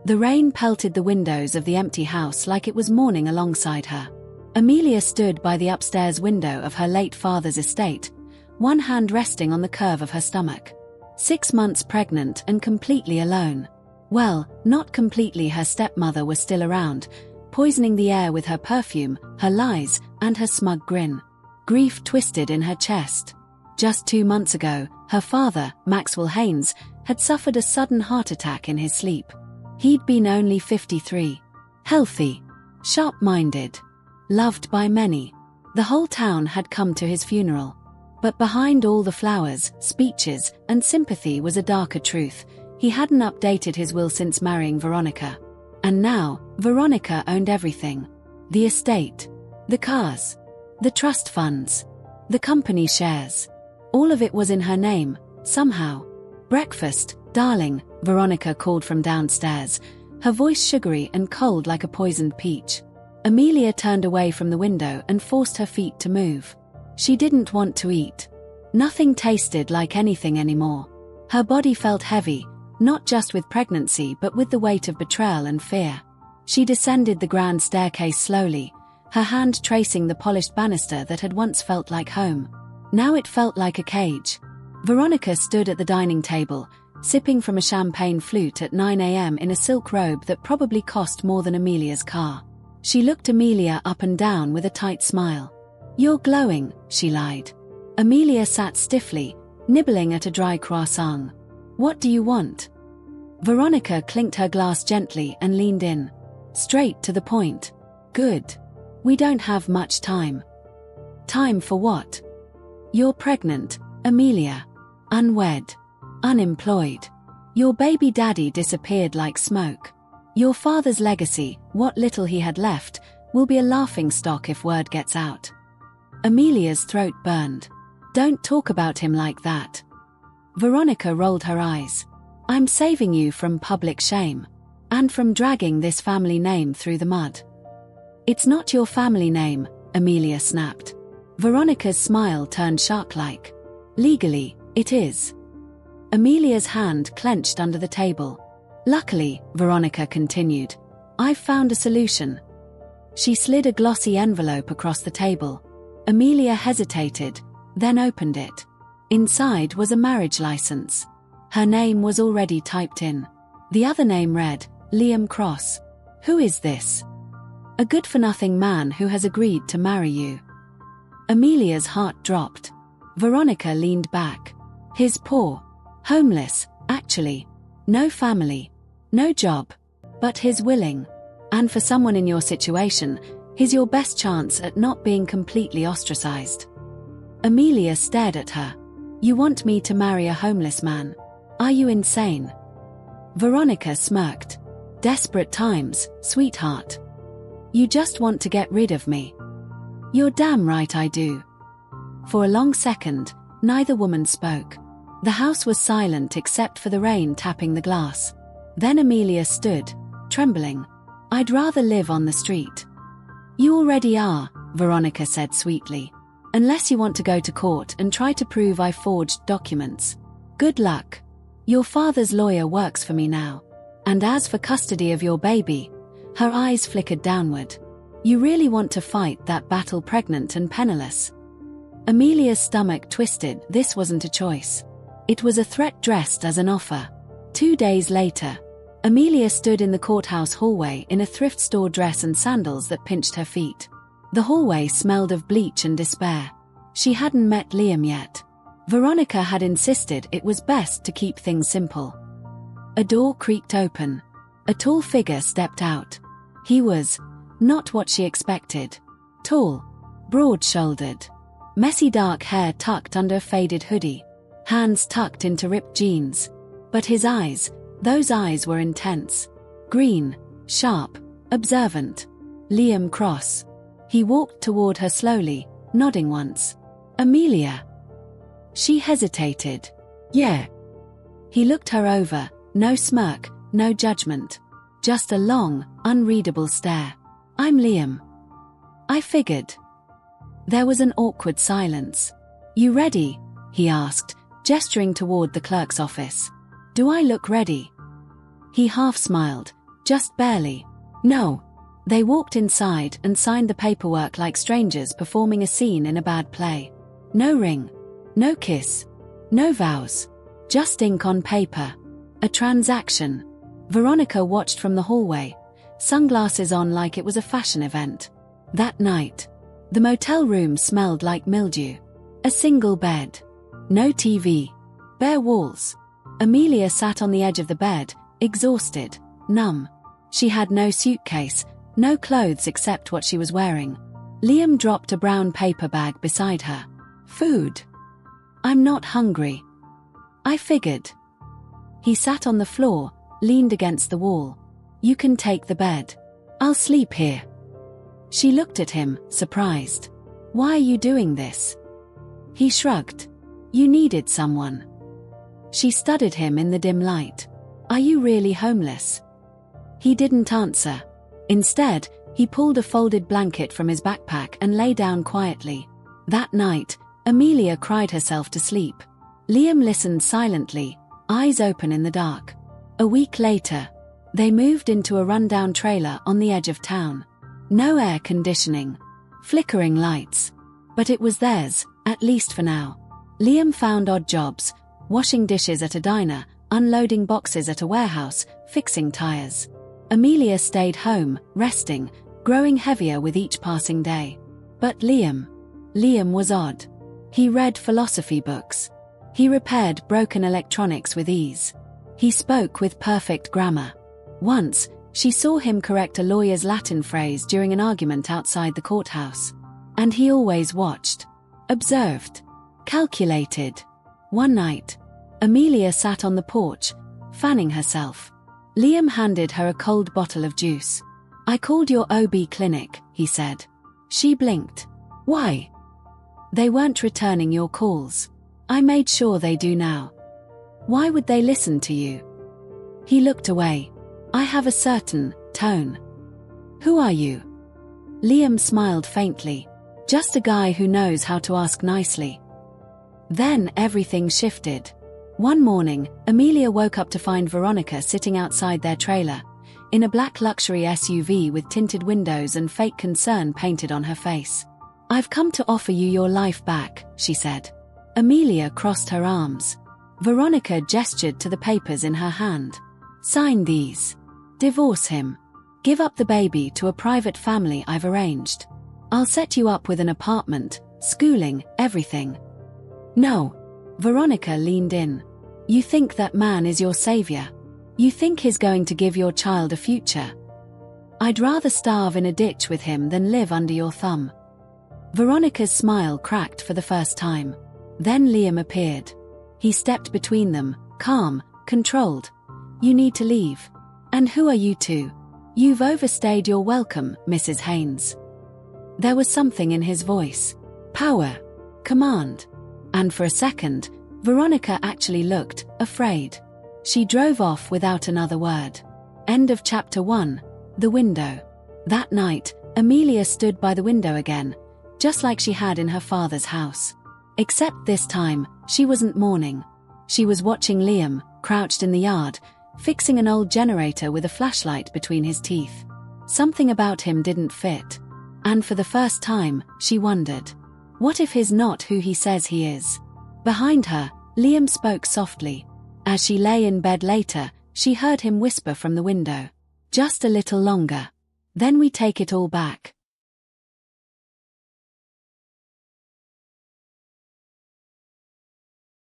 The rain pelted the windows of the empty house like it was mourning alongside her. Amelia stood by the upstairs window of her late father's estate, one hand resting on the curve of her stomach. 6 months pregnant and completely alone. Well, not completely. Her stepmother was still around, poisoning the air with her perfume, her lies, and her smug grin. Grief twisted in her chest. Just 2 months ago, her father, Maxwell Haynes, had suffered a sudden heart attack in his sleep. He'd been only 53. Healthy. Sharp-minded. Loved by many. The whole town had come to his funeral. But behind all the flowers, speeches, and sympathy was a darker truth. He hadn't updated his will since marrying Veronica. And now, Veronica owned everything. The estate. The cars. The trust funds. The company shares. All of it was in her name, somehow. "Breakfast, darling," Veronica called from downstairs, her voice sugary and cold like a poisoned peach. Amelia turned away from the window and forced her feet to move. She didn't want to eat. Nothing tasted like anything anymore. Her body felt heavy, not just with pregnancy but with the weight of betrayal and fear. She descended the grand staircase slowly, her hand tracing the polished banister that had once felt like home. Now it felt like a cage. Veronica stood at the dining table, sipping from a champagne flute at 9 a.m. in a silk robe that probably cost more than Amelia's car. She looked Amelia up and down with a tight smile. "You're glowing," she lied. Amelia sat stiffly, nibbling at a dry croissant. "What do you want?" Veronica clinked her glass gently and leaned in. "Straight to the point." "Good. We don't have much time." "Time for what?" "You're pregnant, Amelia. Unwed. Unemployed. Your baby daddy disappeared like smoke. Your father's legacy, what little he had left, will be a laughingstock if word gets out." Amelia's throat burned. "Don't talk about him like that." Veronica rolled her eyes. "I'm saving you from public shame. And from dragging this family name through the mud." "It's not your family name," Amelia snapped. Veronica's smile turned shark-like. "Legally, it is." Amelia's hand clenched under the table. "Luckily," Veronica continued, "I've found a solution." She slid a glossy envelope across the table. Amelia hesitated, then opened it. Inside was a marriage license. Her name was already typed in. The other name read, Liam Cross. "Who is this?" "A good-for-nothing man who has agreed to marry you." Amelia's heart dropped. Veronica leaned back. "He's poor. Homeless, actually. No family. No job. But he's willing. And for someone in your situation, he's your best chance at not being completely ostracized." Amelia stared at her. "You want me to marry a homeless man? Are you insane?" Veronica smirked. "Desperate times, sweetheart. You just want to get rid of me." "You're damn right I do." For a long second, neither woman spoke. The house was silent except for the rain tapping the glass. Then Amelia stood, trembling. "I'd rather live on the street." "You already are," Veronica said sweetly. "Unless you want to go to court and try to prove I forged documents. Good luck. Your father's lawyer works for me now. And as for custody of your baby," her eyes flickered downward, "you really want to fight that battle pregnant and penniless?" Amelia's stomach twisted. This wasn't a choice. It was a threat dressed as an offer. 2 days later, Amelia stood in the courthouse hallway in a thrift store dress and sandals that pinched her feet. The hallway smelled of bleach and despair. She hadn't met Liam yet. Veronica had insisted it was best to keep things simple. A door creaked open. A tall figure stepped out. He was not what she expected. Tall, broad-shouldered, messy dark hair tucked under a faded hoodie, hands tucked into ripped jeans. But his eyes, those eyes were intense. Green, sharp, observant. Liam Cross. He walked toward her slowly, nodding once. "Amelia." She hesitated. "Yeah." He looked her over, no smirk, no judgment. Just a long, unreadable stare. "I'm Liam." "I figured." There was an awkward silence. "You ready?" he asked, gesturing toward the clerk's office. "Do I look ready?" He half smiled. Just barely. No. They walked inside and signed the paperwork like strangers performing a scene in a bad play. No ring. No kiss. No vows. Just ink on paper. A transaction. Veronica watched from the hallway, sunglasses on like it was a fashion event. That night, the motel room smelled like mildew. A single bed. No TV. Bare walls. Amelia sat on the edge of the bed, exhausted, numb. She had no suitcase, no clothes except what she was wearing. Liam dropped a brown paper bag beside her. Food. I'm not hungry. I figured. He sat on the floor, leaned against the wall. You can take the bed. I'll sleep here. She looked at him, surprised. Why are you doing this? He shrugged. You needed someone. She studied him in the dim light. Are you really homeless? He didn't answer. Instead, he pulled a folded blanket from his backpack and lay down quietly. That night, Amelia cried herself to sleep. Liam listened silently, eyes open in the dark. A week later, they moved into a rundown trailer on the edge of town. No air conditioning. Flickering lights. But it was theirs, at least for now. Liam found odd jobs, washing dishes at a diner, unloading boxes at a warehouse, fixing tires. Amelia stayed home, resting, growing heavier with each passing day. But Liam was odd. He read philosophy books. He repaired broken electronics with ease. He spoke with perfect grammar. Once, she saw him correct a lawyer's Latin phrase during an argument outside the courthouse. And he always watched, observed, calculated. One night, Amelia sat on the porch, fanning herself. Liam handed her a cold bottle of juice. I called your OB clinic, he said. She blinked. Why? They weren't returning your calls. I made sure they do now. Why would they listen to you? He looked away. I have a certain tone. Who are you? Liam smiled faintly. Just a guy who knows how to ask nicely. Then everything shifted. One morning, Amelia woke up to find Veronica sitting outside their trailer, in a black luxury SUV with tinted windows and fake concern painted on her face. I've come to offer you your life back, she said. Amelia crossed her arms. Veronica gestured to the papers in her hand. Sign these. Divorce him. Give up the baby to a private family I've arranged. I'll set you up with an apartment, schooling, everything. No. Veronica leaned in. You think that man is your savior. You think he's going to give your child a future. I'd rather starve in a ditch with him than live under your thumb. Veronica's smile cracked for the first time. Then Liam appeared. He stepped between them, calm, controlled. You need to leave. And who are you two? You've overstayed your welcome, Mrs. Haynes. There was something in his voice. Power. Command. And for a second, Veronica actually looked afraid. She drove off without another word. End of chapter 1. The window. That night, Amelia stood by the window again, just like she had in her father's house. Except this time, she wasn't mourning. She was watching Liam, crouched in the yard, fixing an old generator with a flashlight between his teeth. Something about him didn't fit. And for the first time, she wondered. What if he's not who he says he is? Behind her, Liam spoke softly. As she lay in bed later, she heard him whisper from the window. Just a little longer. Then we take it all back.